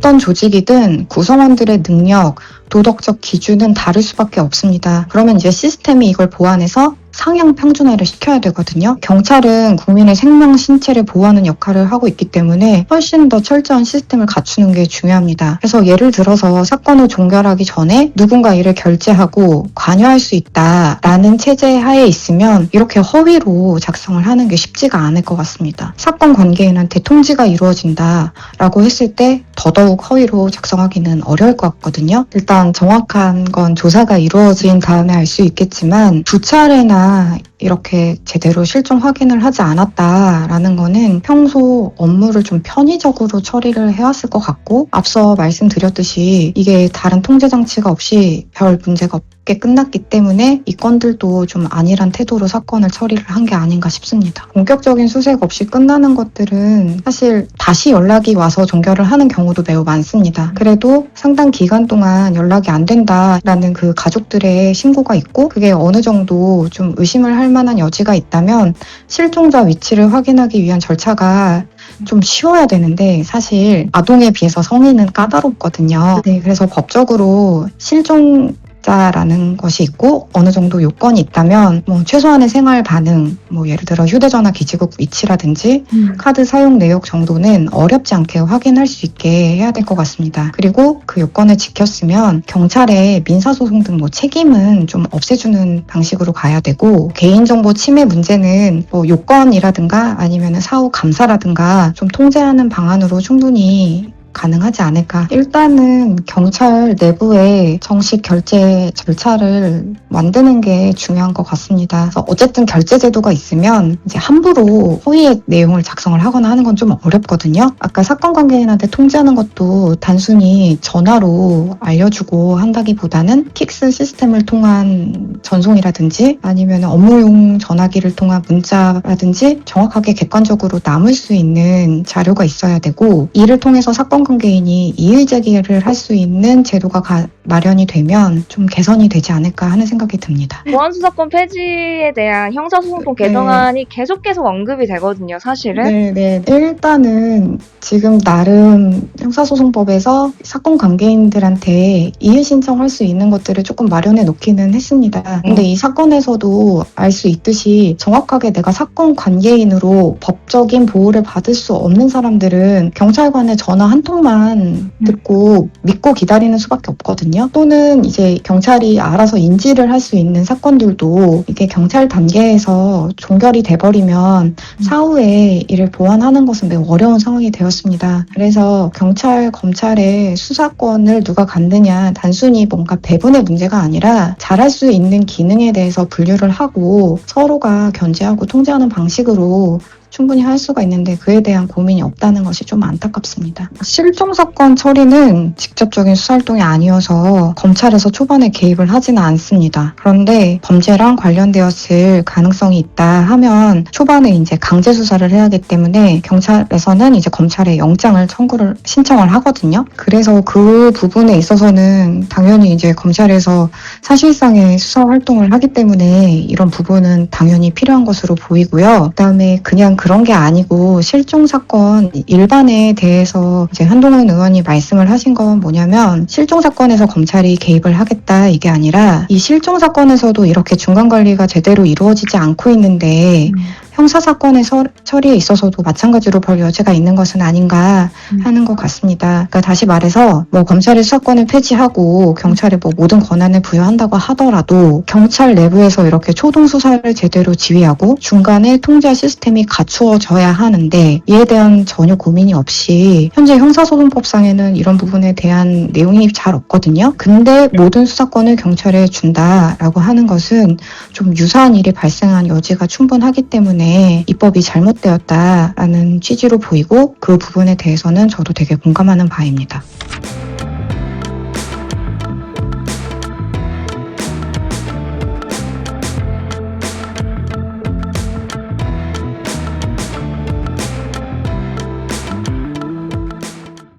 어떤 조직이든 구성원들의 능력, 도덕적 기준은 다를 수밖에 없습니다. 그러면 이제 시스템이 이걸 보완해서 상향 평준화를 시켜야 되거든요. 경찰은 국민의 생명, 신체를 보호하는 역할을 하고 있기 때문에 훨씬 더 철저한 시스템을 갖추는 게 중요합니다. 그래서 예를 들어서 사건을 종결하기 전에 누군가 이를 결재하고 관여할 수 있다라는 체제 하에 있으면 이렇게 허위로 작성을 하는 게 쉽지가 않을 것 같습니다. 사건 관계인한테 통지가 이루어진다라고 했을 때 더더욱 허위로 작성하기는 어려울 것 같거든요. 일단 정확한 건 조사가 이루어진 다음에 알 수 있겠지만 2차례나 이렇게 제대로 실종 확인을 하지 않았다라는 거는 평소 업무를 좀 편의적으로 처리를 해왔을 것 같고, 앞서 말씀드렸듯이 이게 다른 통제 장치가 없이 별 문제가 없게 끝났기 때문에 이 건들도 좀 안일한 태도로 사건을 처리를 한 게 아닌가 싶습니다. 본격적인 수색 없이 끝나는 것들은 사실 다시 연락이 와서 종결을 하는 경우도 매우 많습니다. 그래도 상당 기간 동안 연락이 안 된다라는 그 가족들의 신고가 있고, 그게 어느 정도 좀 의심을 할 만한 여지가 있다면 실종자 위치를 확인하기 위한 절차가 좀 쉬워야 되는데, 사실 아동에 비해서 성인은 까다롭거든요. 네, 그래서 법적으로 실종자라는 것이 있고 어느 정도 요건이 있다면 최소한의 생활 반응, 예를 들어 휴대전화 기지국 위치라든지 카드 사용 내역 정도는 어렵지 않게 확인할 수 있게 해야 될 것 같습니다. 그리고 그 요건을 지켰으면 경찰의 민사소송 등 책임은 좀 없애주는 방식으로 가야 되고, 개인정보 침해 문제는 요건이라든가 아니면 사후 감사라든가 좀 통제하는 방안으로 충분히 가능하지 않을까. 일단은 경찰 내부에 정식 결재 절차를 만드는 게 중요한 것 같습니다. 그래서 어쨌든 결재 제도가 있으면 이제 함부로 허위의 내용을 작성을 하거나 하는 건 좀 어렵거든요. 아까 사건 관계인한테 통지하는 것도 단순히 전화로 알려주고 한다기보다는 킥스 시스템을 통한 전송이라든지 아니면 업무용 전화기를 통한 문자라든지 정확하게 객관적으로 남을 수 있는 자료가 있어야 되고, 이를 통해서 사건 관계인이 이의 제기를 할 수 있는 제도가 마련이 되면 좀 개선이 되지 않을까 하는 생각이 듭니다. 보안수사권 폐지에 대한 형사소송법 개정안이 계속 언급이 되거든요, 사실은. 네. 일단은 지금 나름 형사소송법에서 사건 관계인들한테 이의 신청할 수 있는 것들을 조금 마련해 놓기는 했습니다. 근데 이 사건에서도 알 수 있듯이 정확하게 내가 사건 관계인으로 법적인 보호를 받을 수 없는 사람들은 경찰관의 전화 한 통만 듣고 믿고 기다리는 수밖에 없거든요. 또는 이제 경찰이 알아서 인지를 할 수 있는 사건들도 이게 경찰 단계에서 종결이 돼버리면 사후에 이를 보완하는 것은 매우 어려운 상황이 되었습니다. 그래서 경찰, 검찰의 수사권을 누가 갖느냐, 단순히 뭔가 배분의 문제가 아니라 잘할 수 있는 기능에 대해서 분류를 하고 서로가 견제하고 통제하는 방식으로 충분히 할 수가 있는데 그에 대한 고민이 없다는 것이 좀 안타깝습니다. 실종 사건 처리는 직접적인 수사활동이 아니어서 검찰에서 초반에 개입을 하지는 않습니다. 그런데 범죄랑 관련되었을 가능성이 있다 하면 초반에 이제 강제 수사를 해야 하기 때문에 경찰에서는 이제 검찰에 영장을 신청을 하거든요. 그래서 그 부분에 있어서는 당연히 이제 검찰에서 사실상의 수사 활동을 하기 때문에 이런 부분은 당연히 필요한 것으로 보이고요. 그다음에 그냥 그런 게 아니고 실종 사건 일반에 대해서 이제 한동훈 의원이 말씀을 하신 건 뭐냐면, 실종 사건에서 검찰이 개입을 하겠다 이게 아니라 이 실종 사건에서도 이렇게 중간 관리가 제대로 이루어지지 않고 있는데 형사사건의 처리에 있어서도 마찬가지로 볼 여지가 있는 것은 아닌가 하는 것 같습니다. 그러니까 다시 말해서 검찰의 수사권을 폐지하고 경찰에 모든 권한을 부여한다고 하더라도 경찰 내부에서 이렇게 초동 수사를 제대로 지휘하고 중간에 통제 시스템이 갖추어져야 하는데, 이에 대한 전혀 고민이 없이 현재 형사소송법상에는 이런 부분에 대한 내용이 잘 없거든요. 근데 모든 수사권을 경찰에 준다라고 하는 것은 좀 유사한 일이 발생한 여지가 충분하기 때문에 입법이 잘못되었다라는 취지로 보이고, 그 부분에 대해서는 저도 되게 공감하는 바입니다.